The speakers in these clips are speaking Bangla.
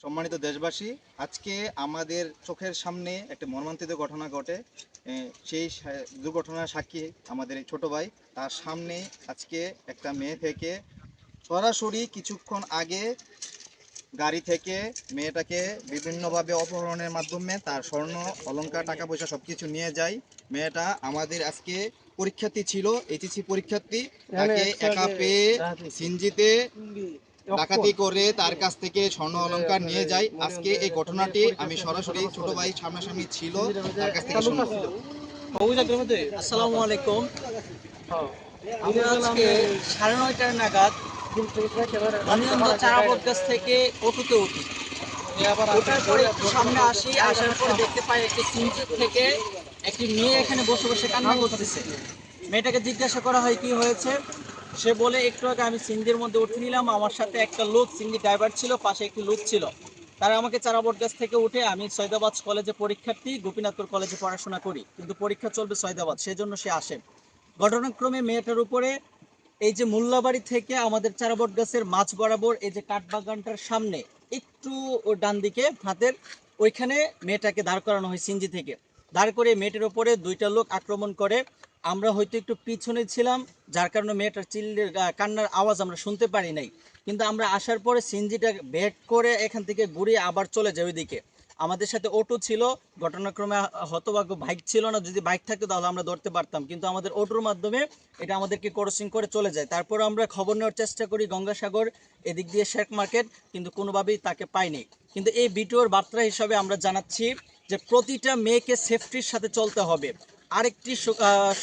সম্মানিত দেশবাসী, আজকে আমাদের চোখের সামনে একটা মর্মান্তিক ঘটনা ঘটে। সেই দুর্ঘটনার সাক্ষী আমাদের এই ছোট ভাই। তার সামনে আজকে একটা মেয়ে থেকে সরাসরি কিছুক্ষণ আগে গাড়ি থেকে মেয়েটাকে বিভিন্নভাবে অপহরণের মাধ্যমে তার স্বর্ণ অলংকার টাকা পয়সা সবকিছু নিয়ে যায়। মেয়েটা আমাদের আজকে পরীক্ষার্থী ছিল, এইচএসসি পরীক্ষার্থী। তাকে একা পেয়ে সিনজিতে ডাকাতি করে তার কাছ থেকে স্বর্ণ অলংকার নিয়ে যায়। আজকে এই ঘটনাটি আমি সরাসরি ছোট ভাই সামনাসামনি ছিল, তার কাছ থেকে শুনবো। আসসালামু আলাইকুম। আমি আজকে 9:30 নাগাদ অনিয়ন্ত্র চারাবট গাছ থেকে অটোতে উঠি। ওঠার পরে একটু সামনে আসি, আসার পরে দেখতে পাই একটি সিনজিপ থেকে একটি মেয়ে এখানে বসে বসে কান্না করতেছে। মেয়েটাকে জিজ্ঞাসা করা হয় কি হয়েছে, সে বলে একটু আগে আমি সিন্ধির মধ্যে উঠে নিলাম, আমার সাথে একটা লোক, সিন্ধি ড্রাইভার ছিল, পাশে একটি লোক ছিল। তারা আমাকে চারাবট গাছ থেকে উঠে, আমি সৈয়দাবাদ কলেজে পরীক্ষার্থী, গোপীনাথপুর কলেজে পড়াশোনা করি, কিন্তু পরীক্ষা চলবে সৈয়দাবাদ, সেজন্য সে আসে। ঘটনাক্রমে মেয়েটার উপরে এই যে মোল্লাবাড়ি থেকে আমাদের চারাবট গাছের মাঝ বরাবর এই যে কাঠবাগানটার সামনে একটু ডান দিকে হাতের ওইখানে মেয়েটাকে দাঁড় করানো হয় সিনজি থেকে। দাঁড় করে মেয়েটার উপরে দুইটা লোক আক্রমণ করে। আমরা হয়তো একটু পিছনে ছিলাম, যার কারণে মেয়েটার চিল্লের কান্নার আওয়াজ আমরা শুনতে পারি নাই। কিন্তু আমরা আসার পরে সিনজিটা ব্যাক করে এখান থেকে ঘুরিয়ে আবার চলে যায় ওইদিকে। আমাদের সাথে অটো ছিল, ঘটনাক্রমে হতভাগ্য বাইক ছিল না, যদি বাইক থাকতো তাহলে আমরা ধরতে পারতাম, কিন্তু আমাদের অটোর মাধ্যমে এটা আমাদেরকে ক্রসিং করে চলে যায়। তারপর আমরা খবর নেওয়ার চেষ্টা করি গঙ্গাসাগর, এদিক দিয়ে শেখ মার্কেট, কিন্তু কোনোভাবেই তাকে পাইনি। কিন্তু এই ভিডিওর বার্তা হিসাবে আমরা জানাচ্ছি যে প্রতিটা মেয়েকে সেফটির সাথে চলতে হবে। আরেকটি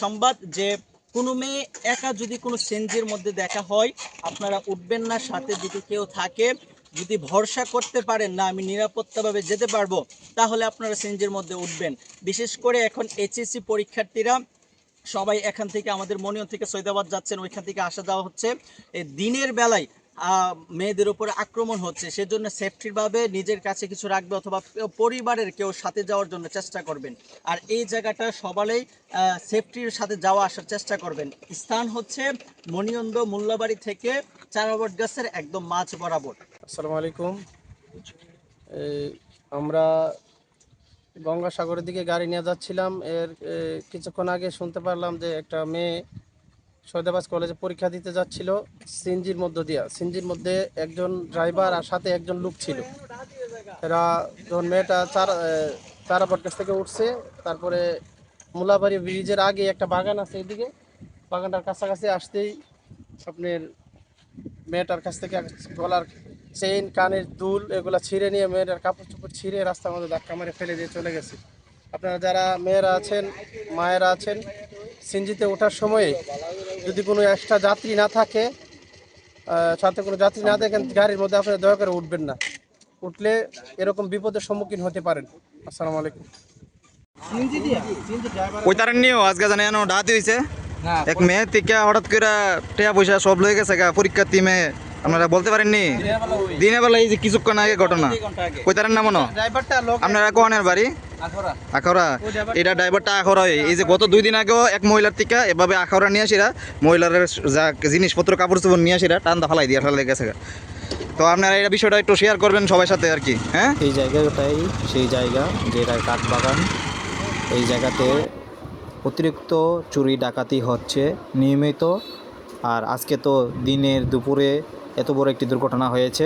সংবাদ, যে কোনো মেয়ে একা যদি কোনো সেনজির মধ্যে দেখা হয়, আপনারা উঠবেন না, সাথে যদি কেউ থাকে, যদি ভরসা করতে পারেন না আমি নিরাপত্তাভাবে যেতে পারবো, তাহলে আপনারা সিএনজির মধ্যে উঠবেন। বিশেষ করে এখন এইচএসসি পরীক্ষার্থীরা সবাই এখান থেকে আমাদের মনিয়ন থেকে সৈয়দাবাদ যাচ্ছেন, ওইখান থেকে আসা যাওয়া হচ্ছে। এই দিনের বেলায় মেয়েদের উপরে আক্রমণ হচ্ছে, সেজন্য সেফটিভাবে নিজের কাছে কিছু রাখবে, অথবা পরিবারের কেউ সাথে যাওয়ার জন্য চেষ্টা করবেন। আর এই জায়গাটা সবাই সেফটির সাথে যাওয়া আসার চেষ্টা করবেন। স্থান হচ্ছে মনিয়ন্দ মোল্লাবাড়ি থেকে চারাবট গাছের একদম মাঝ বরাবর। আসসালামু আলাইকুম। আমরা গঙ্গাসাগরের দিকে গাড়ি নিয়ে যাচ্ছিলাম। কিছুক্ষণ আগে শুনতে পারলাম যে একটা মেয়ে সৈয়দাবাদ কলেজে পরীক্ষা দিতে যাচ্ছিল সিনজির মধ্যে একজন ড্রাইভার আর সাথে একজন লোক ছিল। এরা যখন মেয়েটা চারাবট গাছ থেকে উঠছে, তারপরে মুলাবাড়ি ব্রিজের আগে একটা বাগান আছে, এদিকে বাগানটার কাছাকাছি আসতেই আপনার মেয়েটার কাছ থেকে গলার চেইন, কানের দুল এগুলো ছিঁড়ে নিয়ে মেয়েটার কাপড় চোপড় ছিঁড়ে রাস্তার মধ্যে ধাক্কা মারে ফেলে দিয়ে চলে গেছে। আপনারা যারা মেয়েরা আছেন, মায়েরা আছেন, সিনজিতে ওঠার সময়ে যদি কোনো এক্সট্রা যাত্রী না থাকে, সাথে কোনো যাত্রী না দেখেন গাড়ির মধ্যে, আপনারা দয়া করে উঠবেন না। উঠলে এরকম বিপদের সম্মুখীন হতে পারেন। আসসালামু আলাইকুম। ওই তার নিয়েও আজকে জানে ডাহাতি হয়েছে এক মেয়ে থেকে, হঠাৎ করে টাকা পয়সা সব লয়ে গেছে পরীক্ষার্থী মেয়ে। আপনারা বলতে পারেননি দিনের বেলা এই যে কিছুক্ষণ আগে ঘটনা, কই তার নাম আপনারা কোহানের বাড়ি আখাউড়া। এটা ড্রাইভারটা আখাউড়া। এই যে গত 2 দিন আগেও এক মহিলার থেকে এভাবে আখাউড়া নিয়ে আসিরা মহিলার যা জিনিসপত্র কাপড় চোপড় নিয়ে আসিরা টান্দা ফালাই দিয়ে ফেলে গেছে। তো আপনারা এই বিষয়টা একটু শেয়ার করবেন সবার সাথে আর কি। হ্যাঁ, এই জায়গাটাই সেই জায়গা যেটা কাঠবাগান। এই জায়গাতে অতিরিক্ত চুরি ডাকাতি হচ্ছে নিয়মিত। আর আজকে তো দিনের দুপুরে এত বড় একটি দুর্ঘটনা হয়েছে।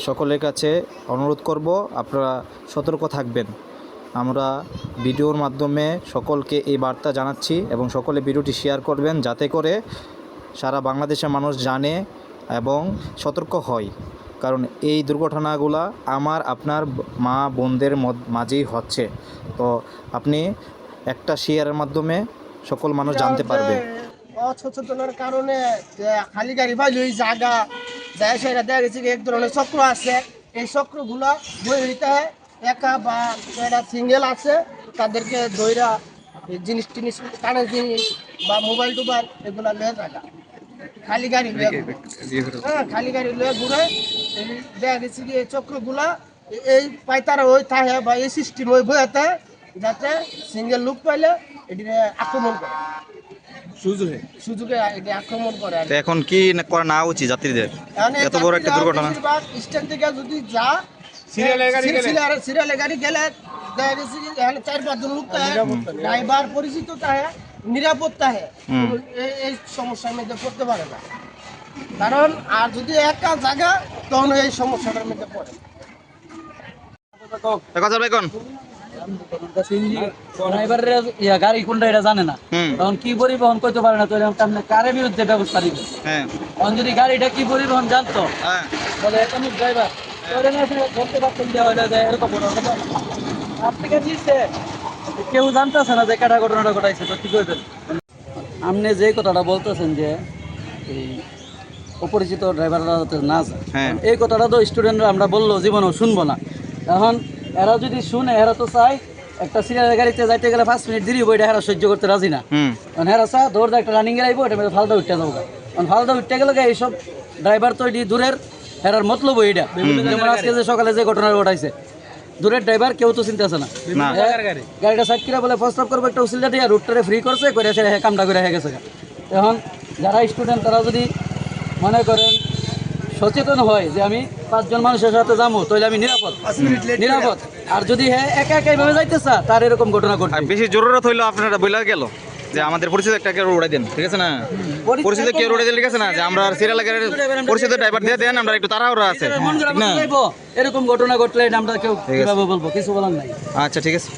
সকলের কাছে অনুরোধ করব, আপনারা সতর্ক থাকবেন। আমরা ভিডিওর মাধ্যমে সকলকে এই বার্তা জানাচ্ছি, এবং সকলে ভিডিওটি শেয়ার করবেন যাতে করে সারা বাংলাদেশের মানুষ জানে এবং সতর্ক হয়। কারণ এই দুর্ঘটনাগুলো আমার আপনার মা বোনদের মাঝেই হচ্ছে। তো আপনি একটা শেয়ারের মাধ্যমে সকল মানুষ জানতে পারবে। অসচেতনের কারণে খালি গাড়ি বা ওই জায়গা যায়, সেটা দেখা গেছে এক ধরনের চক্র আছে। এই চক্রগুলো বই হইতে একা বা যারা সিঙ্গেল আছে তাদেরকে দইরা জিনিস টিনিস, কানের জিনিস বা মোবাইল টোবাইল এগুলা লয়ে জায়গা খালি গাড়ি খালি গাড়ি লয়ে ঘুরে। দেখা গেছে কি এই চক্রগুলা এই পাইতারা ওই থাকে বা এই সিস্টেম ওই বইতে, যাতে সিঙ্গেল লোক পাইলে এটি আক্রমণ করে, সুযোগে আক্রমণ করে। এখন কি করা না উচিত যাত্রীদের? এত বড় একটা দুর্ঘটনা স্ট্যান্ড থেকে যদি যা সিরিয়ালে গাড়ি গেলে দেখা গেছে কি এখানে 4-5 জন লোক থাকে, ড্রাইভার পরিচিত থাকে, নিরাপদ থাকে, এই সমস্যার মধ্যে পড়তে পারে না। কারণ আর যদি একা জায়গা তখন এই সমস্যাটার মধ্যে পড়ে। কথা ভাই কোন ড্রাইভারের গাড়ি কোনটা এটা জানে না, তখন কি পরিবহন করতে পারে না, তো আপনি কারের বিরুদ্ধে ব্যবস্থা নিবেন। হ্যাঁ তখন যদি গাড়িটা কি পরিবহন জানতো হ্যাঁ তাহলে এখন ড্রাইভার বলতে পারতেন যে এরকম আপনি নিচ্ছে কেউ জানতেছে না যে কাটা ঘটনাটা ঘটাইছে, তো কি করবেন? আপনি যে কথাটা বলতেছেন যে এই অপরিচিত ড্রাইভাররা যাতে না যায়, হ্যাঁ। এই কথাটা তো স্টুডেন্টরা আমরা বললো জীবনেও শুনবো না। এখন এরা যদি শুনে, এরা তো চায় একটা সিরিয়ালের গাড়িতে যাইতে গেলে 5 মিনিট দেরি হইব, এটা এরা সহ্য করতে রাজি না। কারণ এরা চায় দৌড় একটা রানিং এ আইবো, এটা ফালদা উঠতে যাবো। কারণ ফালদা উঠতে গেলে এইসব ড্রাইভার তো এটি দূরের, এরার মতলব এইটা। যেমন আজকে যে সকালে যে ঘটনা ঘটাইছে, দূরের ড্রাইভার কেউ তো চিন্তা আছে না, গাড়িটা সাইড করে বলে প্রস্তাব করবো একটা উসিলটা দিয়ে রুটটারে ফ্রি করছে, করে সে কামটা করে হয়ে গেছে। এখন যারা স্টুডেন্ট তারা যদি মনে করেন সচেতন হয় যে আমি 5 জন মানুষের সাথে যাবো, তাহলে আমি নিরাপদ। আর যদি হ্যাঁ একা একা এইভাবে যাইতে চা, তার এরকম ঘটনা ঘটবে। আর বেশি জরুরত হইলো আপনারা বইলা গেল যে আমাদের পরিচিত একটা কেউ উড়াই দেন, ঠিক আছে না? পরিচিত কেউ উড়াই দিলে ঠিক আছে না, যে আমরা সিরিয়াল গাড়ির পরিচিত ড্রাইভার দিয়ে দেন, আমরা একটু তাড়াহুড়া আছে, মন খারাপ ঠিক না? হয়ে যাইবো, এরকম ঘটনা ঘটলে এটা আমরা কেউ কিভাবে বলবো, কিছু বলার নাই। আচ্ছা ঠিক আছে।